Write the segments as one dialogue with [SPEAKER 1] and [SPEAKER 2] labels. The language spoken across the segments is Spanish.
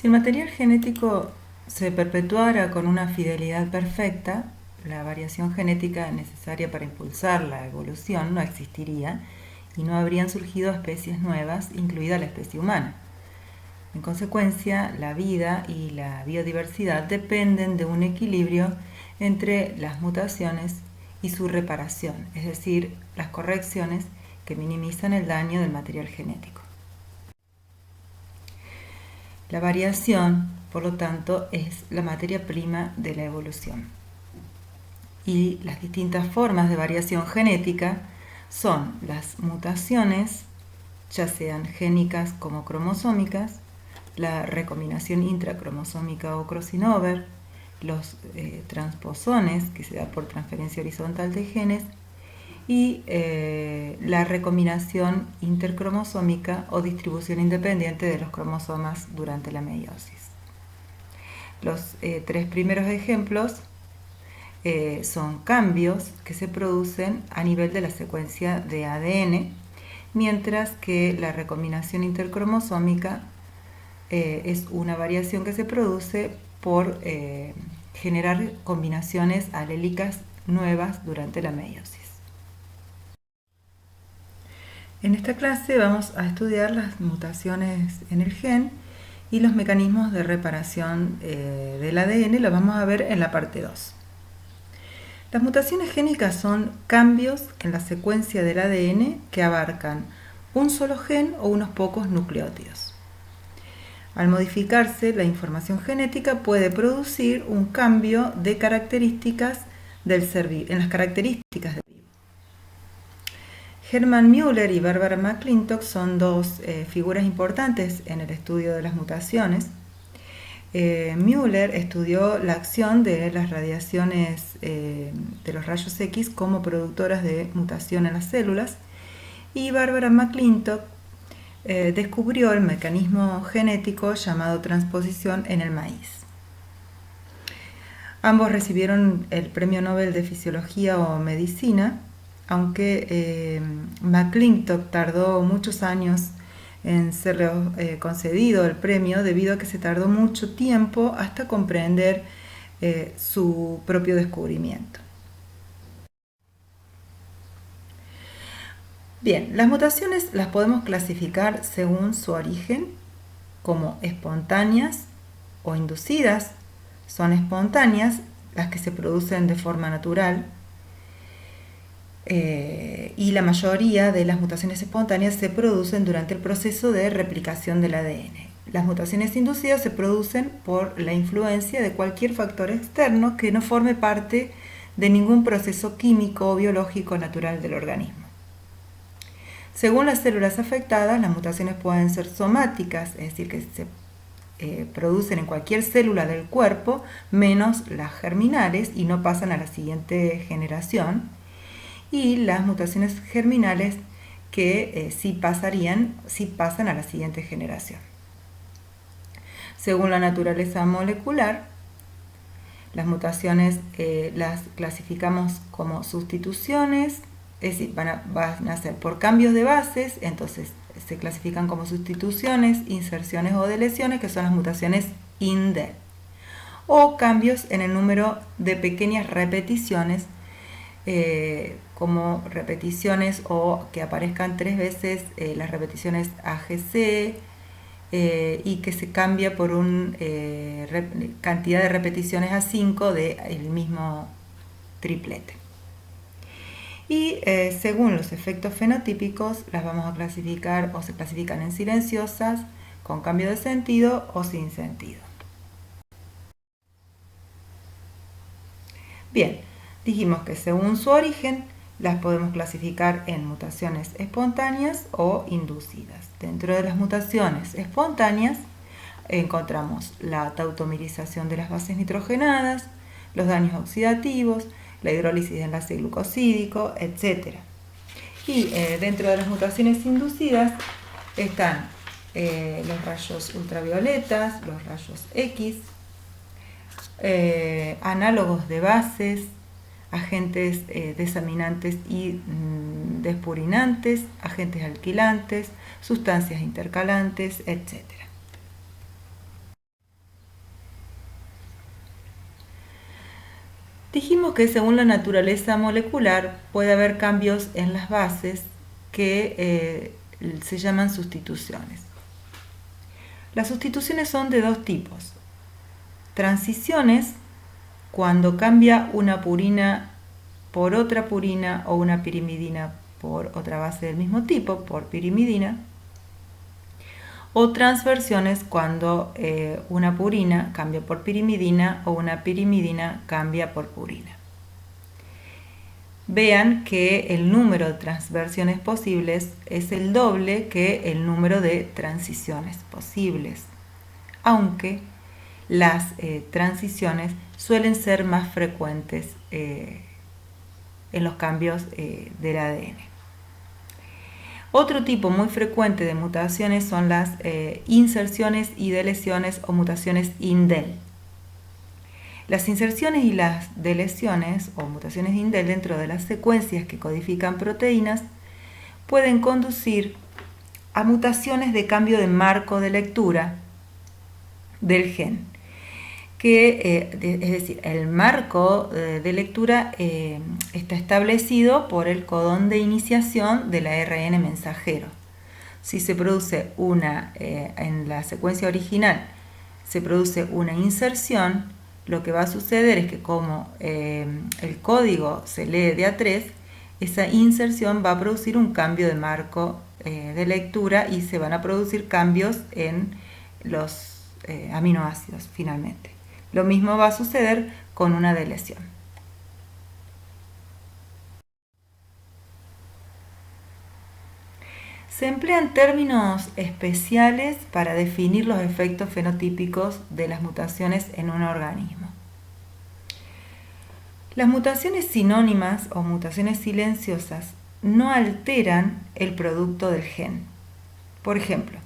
[SPEAKER 1] Si el material genético se perpetuara con una fidelidad perfecta, la variación genética necesaria para impulsar la evolución no existiría y no habrían surgido especies nuevas, incluida la especie humana. En consecuencia, la vida y la biodiversidad dependen de un equilibrio entre las mutaciones y su reparación, es decir, las correcciones que minimizan el daño del material genético. La variación, por lo tanto, es la materia prima de la evolución. Y las distintas formas de variación genética son las mutaciones, ya sean génicas como cromosómicas, la recombinación intracromosómica o crossing over, los transposones, que se da por transferencia horizontal de genes, y la recombinación intercromosómica o distribución independiente de los cromosomas durante la meiosis. Los tres primeros ejemplos son cambios que se producen a nivel de la secuencia de ADN, mientras que la recombinación intercromosómica es una variación que se produce por generar combinaciones alélicas nuevas durante la meiosis. En esta clase vamos a estudiar las mutaciones en el gen y los mecanismos de reparación del ADN. Lo vamos a ver en la parte 2. Las mutaciones génicas son cambios en la secuencia del ADN que abarcan un solo gen o unos pocos nucleótidos. Al modificarse, la información genética puede producir un cambio de características del ser vivo, en las características del vivo. Hermann Müller y Barbara McClintock son dos figuras importantes en el estudio de las mutaciones. Müller estudió la acción de las radiaciones de los rayos X como productoras de mutación en las células, y Barbara McClintock descubrió el mecanismo genético llamado transposición en el maíz. Ambos recibieron el Premio Nobel de Fisiología o Medicina, aunque McClintock tardó muchos años en serle concedido el premio debido a que se tardó mucho tiempo hasta comprender su propio descubrimiento. Bien, las mutaciones las podemos clasificar según su origen como espontáneas o inducidas. Son espontáneas las que se producen de forma natural, y la mayoría de las mutaciones espontáneas se producen durante el proceso de replicación del ADN. Las mutaciones inducidas se producen por la influencia de cualquier factor externo que no forme parte de ningún proceso químico o biológico natural del organismo. Según las células afectadas, las mutaciones pueden ser somáticas, es decir, que se producen en cualquier célula del cuerpo, menos las germinales, y no pasan a la siguiente generación. Y las mutaciones germinales que sí pasan a la siguiente generación. Según la naturaleza molecular, las mutaciones las clasificamos como sustituciones, es decir, van a ser por cambios de bases, entonces se clasifican como sustituciones, inserciones o deleciones, que son las mutaciones indel, o cambios en el número de pequeñas repeticiones, como repeticiones o que aparezcan 3 veces las repeticiones AGC, y que se cambia por una cantidad de repeticiones a 5 del mismo triplete. Y según los efectos fenotípicos las vamos a clasificar, o se clasifican en silenciosas, con cambio de sentido o sin sentido. Bien, dijimos que según su origen las podemos clasificar en mutaciones espontáneas o inducidas. Dentro de las mutaciones espontáneas encontramos la tautomerización de las bases nitrogenadas, los daños oxidativos, la hidrólisis de enlace glucosídico, etc. Y dentro de las mutaciones inducidas están los rayos ultravioletas, los rayos X, análogos de bases, agentes desaminantes y despurinantes, agentes alquilantes, sustancias intercalantes, etc. Dijimos que según la naturaleza molecular puede haber cambios en las bases que se llaman sustituciones. Las sustituciones son de dos tipos. Transiciones, cuando cambia una purina por otra purina o una pirimidina por otra base del mismo tipo, por pirimidina. O transversiones, cuando una purina cambia por pirimidina o una pirimidina cambia por purina. Vean que el número de transversiones posibles es el doble que el número de transiciones posibles, aunque las transiciones suelen ser más frecuentes en los cambios del ADN. Otro tipo muy frecuente de mutaciones son las inserciones y deleciones o mutaciones indel. Las inserciones y las deleciones o mutaciones indel dentro de las secuencias que codifican proteínas pueden conducir a mutaciones de cambio de marco de lectura del gen. Es decir, el marco de lectura está establecido por el codón de iniciación del ARN mensajero. Si se produce en la secuencia original se produce una inserción, lo que va a suceder es que como el código se lee de a 3, esa inserción va a producir un cambio de marco de lectura y se van a producir cambios en los aminoácidos finalmente. Lo mismo va a suceder con una deleción. Se emplean términos especiales para definir los efectos fenotípicos de las mutaciones en un organismo. Las mutaciones sinónimas o mutaciones silenciosas no alteran el producto del gen. Por ejemplo,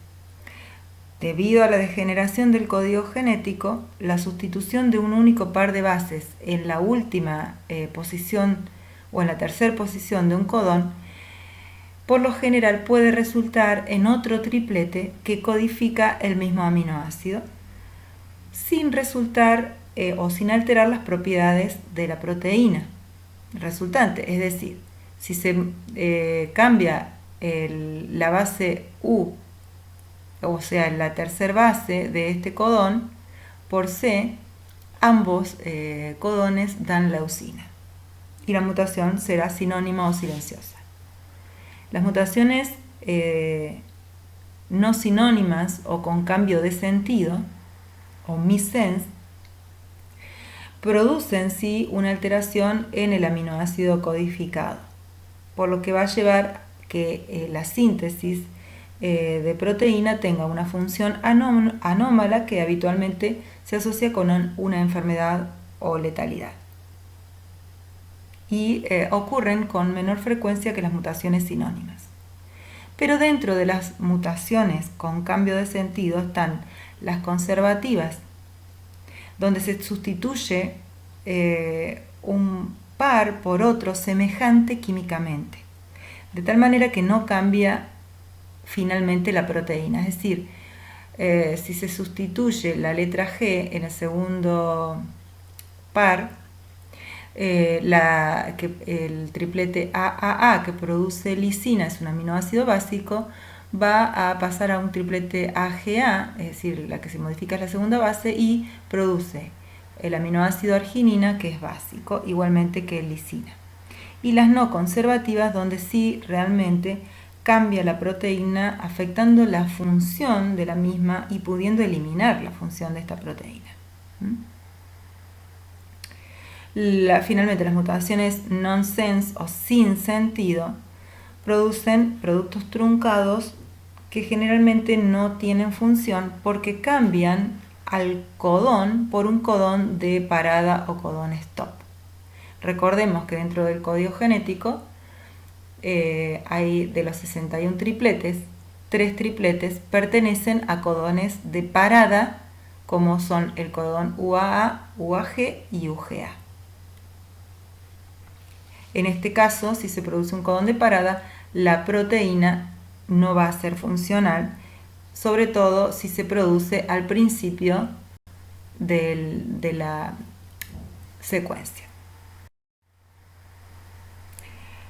[SPEAKER 1] debido a la degeneración del código genético, la sustitución de un único par de bases en la última posición o en la tercera posición de un codón, por lo general puede resultar en otro triplete que codifica el mismo aminoácido, sin resultar o sin alterar las propiedades de la proteína resultante. Es decir, si se cambia la base U, o sea, la tercera base de este codón, por C, ambos codones dan leucina y la mutación será sinónima o silenciosa. Las mutaciones no sinónimas o con cambio de sentido, o missense, producen sí una alteración en el aminoácido codificado, por lo que va a llevar que la síntesis de proteína tenga una función anómala que habitualmente se asocia con una enfermedad o letalidad. Y ocurren con menor frecuencia que las mutaciones sinónimas. Pero dentro de las mutaciones con cambio de sentido están las conservativas, donde se sustituye un par por otro semejante químicamente, de tal manera que no cambia finalmente la proteína. Es decir, si se sustituye la letra G en el segundo par, el triplete AAA que produce lisina, es un aminoácido básico, va a pasar a un triplete AGA, es decir, la que se modifica es la segunda base, y produce el aminoácido arginina, que es básico, igualmente que lisina. Y las no conservativas, donde sí realmente cambia la proteína, afectando la función de la misma y pudiendo eliminar la función de esta proteína. Finalmente, las mutaciones nonsense o sin sentido producen productos truncados que generalmente no tienen función porque cambian al codón por un codón de parada o codón stop. Recordemos que dentro del código genético hay de los 61 tripletes, 3 tripletes pertenecen a codones de parada, como son el codón UAA, UAG y UGA. En este caso, si se produce un codón de parada, la proteína no va a ser funcional, sobre todo si se produce al principio de la secuencia.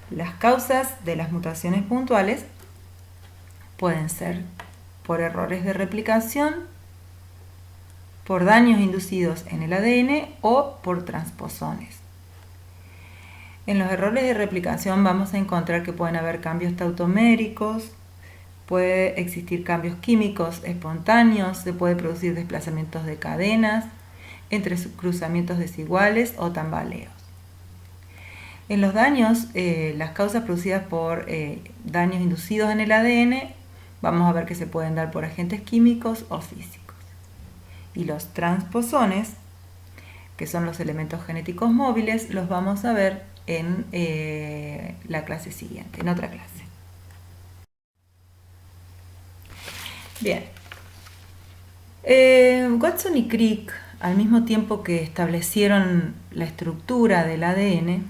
[SPEAKER 1] Las causas de las mutaciones puntuales pueden ser por errores de replicación, por daños inducidos en el ADN o por transposones. En los errores de replicación vamos a encontrar que pueden haber cambios tautoméricos, puede existir cambios químicos espontáneos, se puede producir desplazamientos de cadenas, entre cruzamientos desiguales o tambaleos. En los daños, las causas producidas por daños inducidos en el ADN, vamos a ver que se pueden dar por agentes químicos o físicos. Y los transposones, que son los elementos genéticos móviles, los vamos a ver en la clase siguiente, en otra clase. Bien. Watson y Crick, al mismo tiempo que establecieron la estructura del ADN,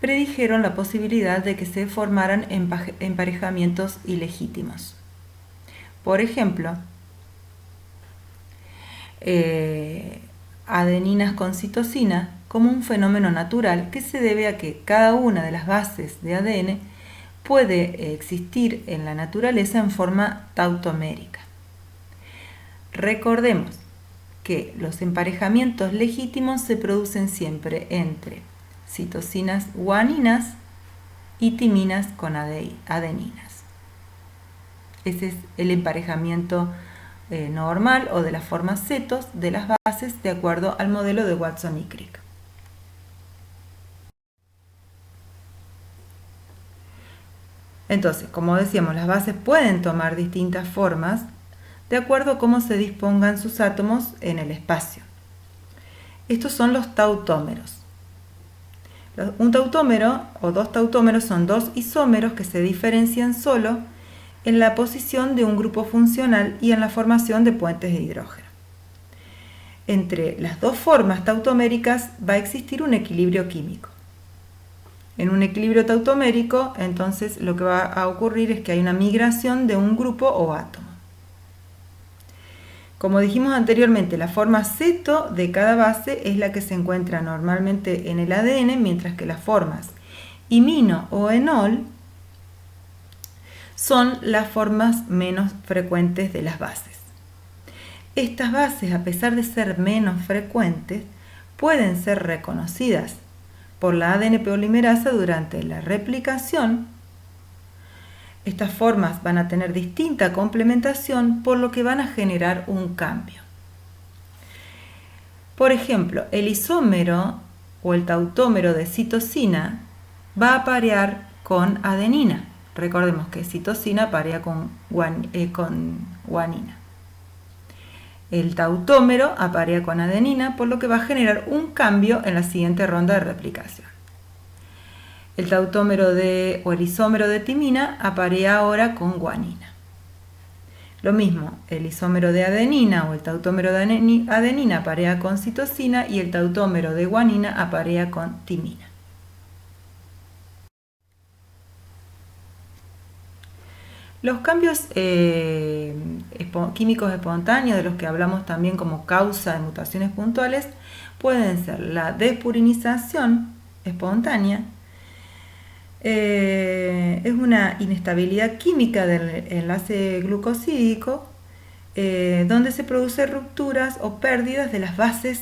[SPEAKER 1] predijeron la posibilidad de que se formaran emparejamientos ilegítimos. Por ejemplo, adeninas con citosina como un fenómeno natural que se debe a que cada una de las bases de ADN puede existir en la naturaleza en forma tautomérica. Recordemos que los emparejamientos legítimos se producen siempre entre citosinas guaninas y timinas con adeninas. Ese es el emparejamiento normal o de las formas cetos de las bases de acuerdo al modelo de Watson y Crick. Entonces, como decíamos, las bases pueden tomar distintas formas de acuerdo a cómo se dispongan sus átomos en el espacio. Estos son los tautómeros. Un tautómero o dos tautómeros son dos isómeros que se diferencian solo en la posición de un grupo funcional y en la formación de puentes de hidrógeno. Entre las dos formas tautoméricas va a existir un equilibrio químico. En un equilibrio tautomérico, entonces lo que va a ocurrir es que hay una migración de un grupo o átomo. Como dijimos anteriormente, la forma ceto de cada base es la que se encuentra normalmente en el ADN, mientras que las formas imino o enol son las formas menos frecuentes de las bases. Estas bases, a pesar de ser menos frecuentes, pueden ser reconocidas por la ADN polimerasa durante la replicación. Estas formas van a tener distinta complementación, por lo que van a generar un cambio. Por ejemplo, el isómero o el tautómero de citosina va a parear con adenina. Recordemos que citosina parea con guanina. El tautómero aparea con adenina, por lo que va a generar un cambio en la siguiente ronda de replicación. El tautómero o el isómero de timina aparea ahora con guanina. Lo mismo, el isómero de adenina o el tautómero de adenina aparea con citosina y el tautómero de guanina aparea con timina. Los cambios químicos espontáneos, de los que hablamos también como causa de mutaciones puntuales, pueden ser la desprurinización espontánea. Es una inestabilidad química del enlace glucosídico donde se producen rupturas o pérdidas de las bases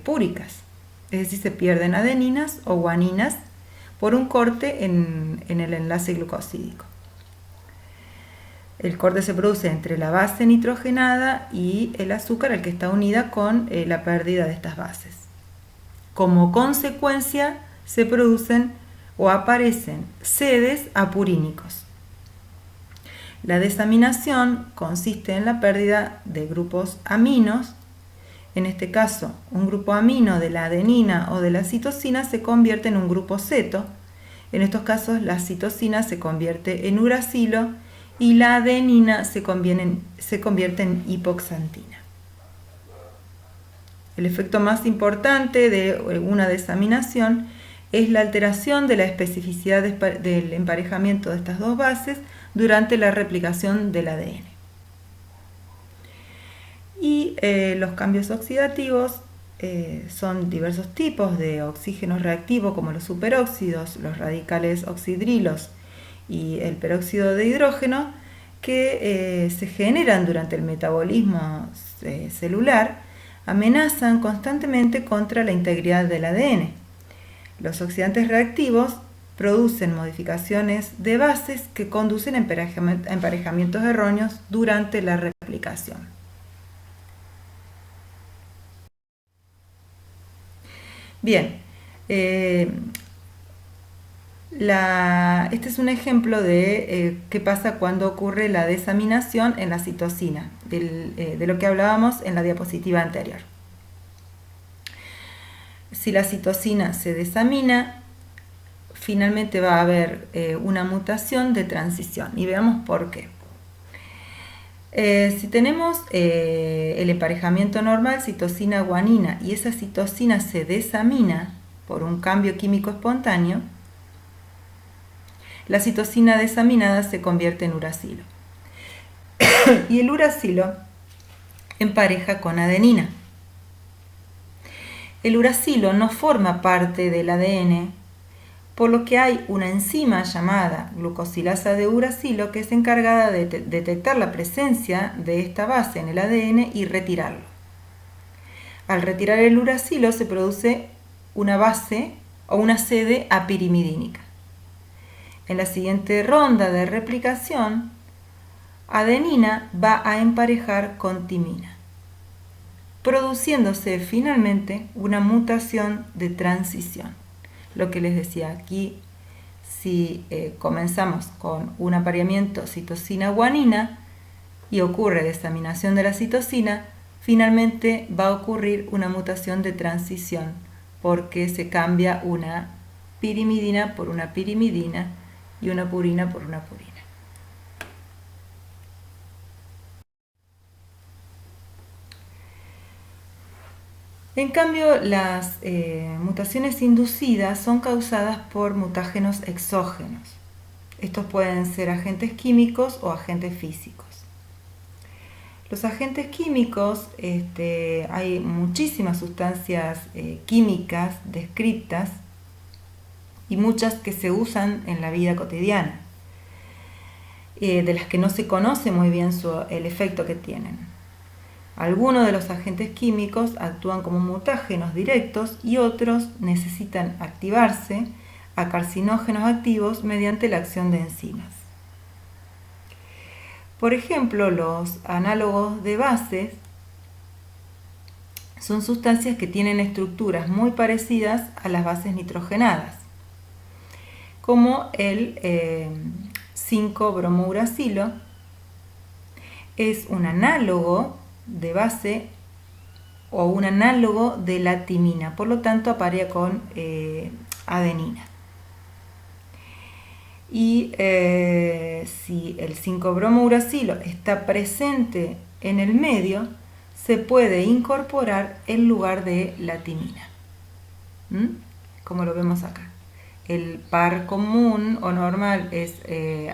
[SPEAKER 1] púricas, es decir, se pierden adeninas o guaninas por un corte en el enlace glucosídico. El corte se produce entre la base nitrogenada y el azúcar al que está unida con la pérdida de estas bases. Como consecuencia se producen o aparecen sedes apurínicos. La desaminación consiste en la pérdida de grupos aminos. En este caso, un grupo amino de la adenina o de la citosina se convierte en un grupo ceto. En estos casos, la citosina se convierte en uracilo y la adenina se convierte en hipoxantina. El efecto más importante de una desaminación es la alteración de la especificidad del emparejamiento de estas dos bases durante la replicación del ADN. Y los cambios oxidativos son diversos tipos de oxígenos reactivos como los superóxidos, los radicales oxidrilos y el peróxido de hidrógeno que se generan durante el metabolismo celular, amenazan constantemente contra la integridad del ADN. Los oxidantes reactivos producen modificaciones de bases que conducen a emparejamientos erróneos durante la replicación. Bien, este es un ejemplo de qué pasa cuando ocurre la desaminación en la citosina, de lo que hablábamos en la diapositiva anterior. Si la citosina se desamina, finalmente va a haber una mutación de transición y veamos por qué. Si tenemos el emparejamiento normal citosina-guanina y esa citosina se desamina por un cambio químico espontáneo, la citosina desaminada se convierte en uracilo. Y el uracilo empareja con adenina. El uracilo no forma parte del ADN, por lo que hay una enzima llamada glucosilasa de uracilo que es encargada de detectar la presencia de esta base en el ADN y retirarlo. Al retirar el uracilo se produce una base o una sede apirimidínica. En la siguiente ronda de replicación, adenina va a emparejar con timina, produciéndose finalmente una mutación de transición. Lo que les decía aquí, si comenzamos con un apareamiento citosina-guanina y ocurre desaminación de la citosina, finalmente va a ocurrir una mutación de transición porque se cambia una pirimidina por una pirimidina y una purina por una purina. En cambio, las mutaciones inducidas son causadas por mutágenos exógenos. Estos pueden ser agentes químicos o agentes físicos. Los agentes químicos, hay muchísimas sustancias químicas descritas y muchas que se usan en la vida cotidiana, de las que no se conoce muy bien el efecto que tienen. Algunos de los agentes químicos actúan como mutágenos directos y otros necesitan activarse a carcinógenos activos mediante la acción de enzimas. Por ejemplo, los análogos de bases son sustancias que tienen estructuras muy parecidas a las bases nitrogenadas, como el 5-bromouracilo es un análogo de base o un análogo de la timina, por lo tanto aparece con adenina. Y si el 5-bromouracilo está presente en el medio, se puede incorporar en lugar de la timina, como lo vemos acá. El par común o normal es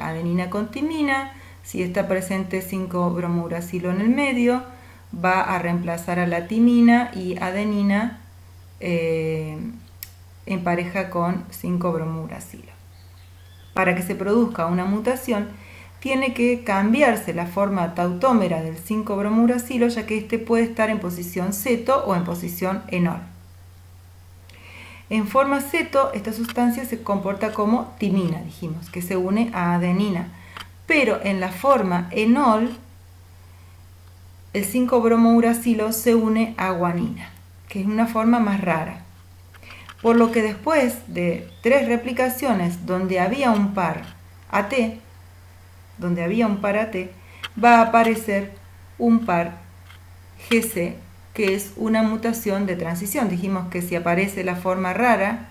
[SPEAKER 1] adenina con timina. Si está presente 5-bromouracilo en el medio, va a reemplazar a la timina y adenina empareja con 5-bromouracilo. Para que se produzca una mutación, tiene que cambiarse la forma tautómera del 5-bromouracilo, ya que este puede estar en posición ceto o en posición enol. En forma ceto, esta sustancia se comporta como timina, dijimos, que se une a adenina. Pero en la forma enol, el 5-bromouracilo se une a guanina, que es una forma más rara. Por lo que después de 3 replicaciones donde había un par AT, va a aparecer un par GC, que es una mutación de transición. Dijimos que si aparece la forma rara,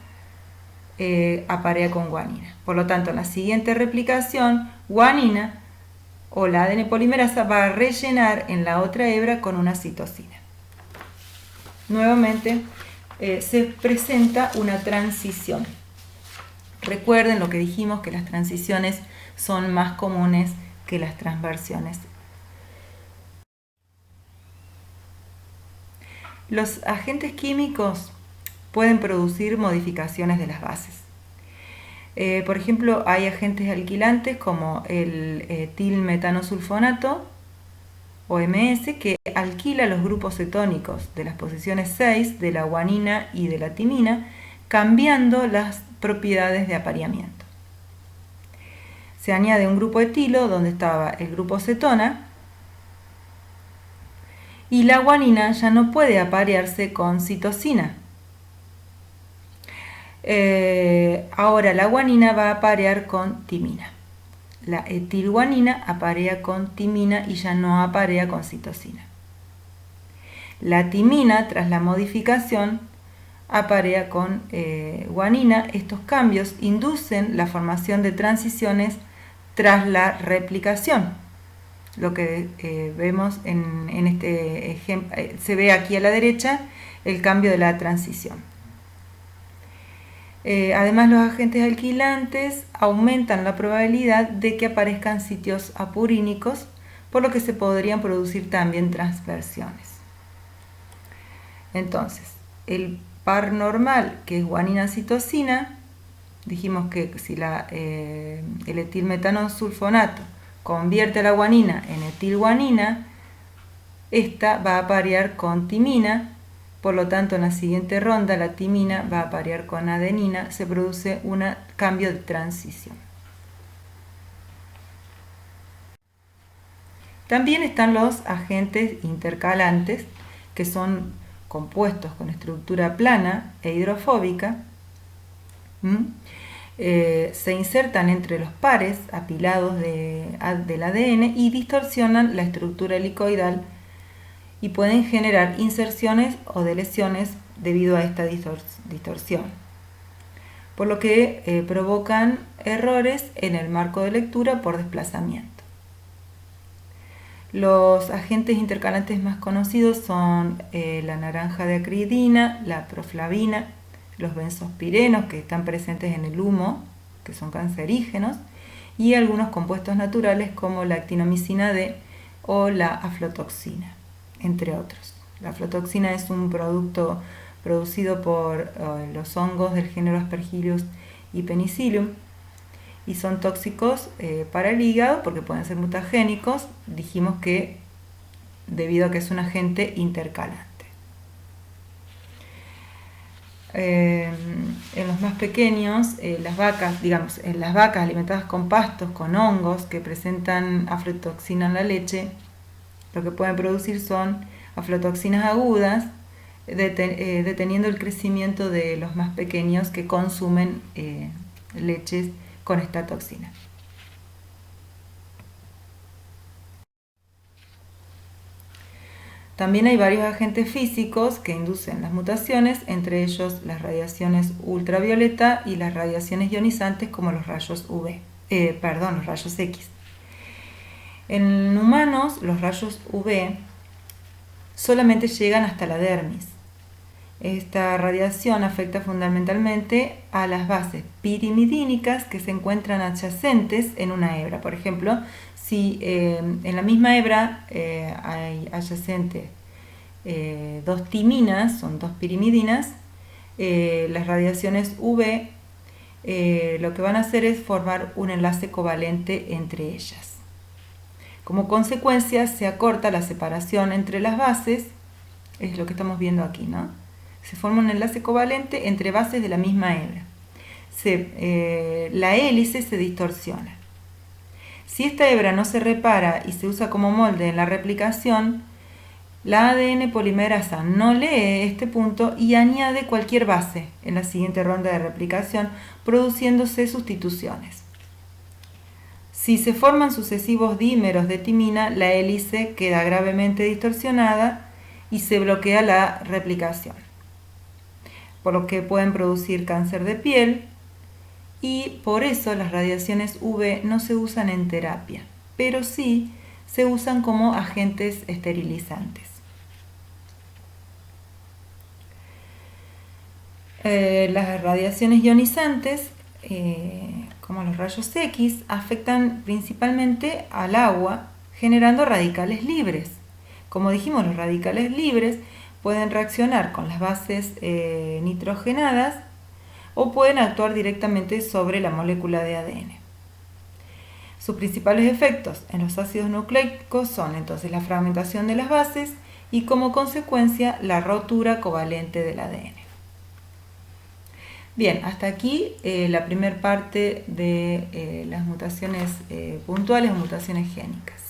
[SPEAKER 1] aparea con guanina. Por lo tanto, en la siguiente replicación, guanina o la ADN polimerasa va a rellenar en la otra hebra con una citosina. Nuevamente se presenta una transición. Recuerden lo que dijimos, que las transiciones son más comunes que las transversiones. Los agentes químicos pueden producir modificaciones de las bases. Por ejemplo, hay agentes alquilantes como el etilmetanosulfonato o MS, que alquila los grupos cetónicos de las posiciones 6 de la guanina y de la timina, cambiando las propiedades de apareamiento. Se añade un grupo etilo donde estaba el grupo cetona y la guanina ya no puede aparearse con citosina. Ahora la guanina va a aparear con timina. La etilguanina aparea con timina y ya no aparea con citosina. La timina, tras la modificación, aparea con guanina. Estos cambios inducen la formación de transiciones tras la replicación. Lo que vemos en este ejemplo, se ve aquí a la derecha el cambio de la transición. Además, los agentes alquilantes aumentan la probabilidad de que aparezcan sitios apurínicos, por lo que se podrían producir también transversiones. Entonces, el par normal, que es guanina-citosina, dijimos que si el etilmetanosulfonato convierte la guanina en etilguanina, esta va a aparear con timina. Por lo tanto, en la siguiente ronda la timina va a aparear con adenina, se produce un cambio de transición. También están los agentes intercalantes, que son compuestos con estructura plana e hidrofóbica. Se insertan entre los pares apilados del ADN y distorsionan la estructura helicoidal y pueden generar inserciones o deleciones debido a esta distorsión, por lo que provocan errores en el marco de lectura por desplazamiento. Los agentes intercalantes más conocidos son la naranja de acridina, la proflavina, los benzospirenos que están presentes en el humo, que son cancerígenos, y algunos compuestos naturales como la actinomicina D o la aflotoxina, entre otros. La aflotoxina es un producto producido por los hongos del género Aspergillus y Penicillium y son tóxicos para el hígado porque pueden ser mutagénicos. Dijimos que debido a que es un agente intercalante. En los más pequeños, las vacas alimentadas con pastos, con hongos que presentan aflotoxina en la leche, lo que pueden producir son aflotoxinas agudas, deteniendo el crecimiento de los más pequeños que consumen leches con esta toxina. También hay varios agentes físicos que inducen las mutaciones, entre ellos las radiaciones ultravioleta y las radiaciones ionizantes como los rayos los rayos X. En humanos, los rayos UV solamente llegan hasta la dermis. Esta radiación afecta fundamentalmente a las bases pirimidínicas que se encuentran adyacentes en una hebra. Por ejemplo, si en la misma hebra hay adyacente dos timinas, son dos pirimidinas, las radiaciones UV lo que van a hacer es formar un enlace covalente entre ellas. Como consecuencia, se acorta la separación entre las bases, es lo que estamos viendo aquí, ¿no? Se forma un enlace covalente entre bases de la misma hebra. La hélice se distorsiona. Si esta hebra no se repara y se usa como molde en la replicación, la ADN polimerasa no lee este punto y añade cualquier base en la siguiente ronda de replicación, produciéndose sustituciones. Si se forman sucesivos dímeros de timina, la hélice queda gravemente distorsionada y se bloquea la replicación, por lo que pueden producir cáncer de piel, y por eso las radiaciones UV no se usan en terapia, pero sí se usan como agentes esterilizantes. Las radiaciones ionizantes, como los rayos X, afectan principalmente al agua, generando radicales libres. Como dijimos, los radicales libres pueden reaccionar con las bases nitrogenadas o pueden actuar directamente sobre la molécula de ADN. Sus principales efectos en los ácidos nucleicos son entonces la fragmentación de las bases y como consecuencia la rotura covalente del ADN. Bien, hasta aquí la primera parte de las mutaciones puntuales o mutaciones génicas.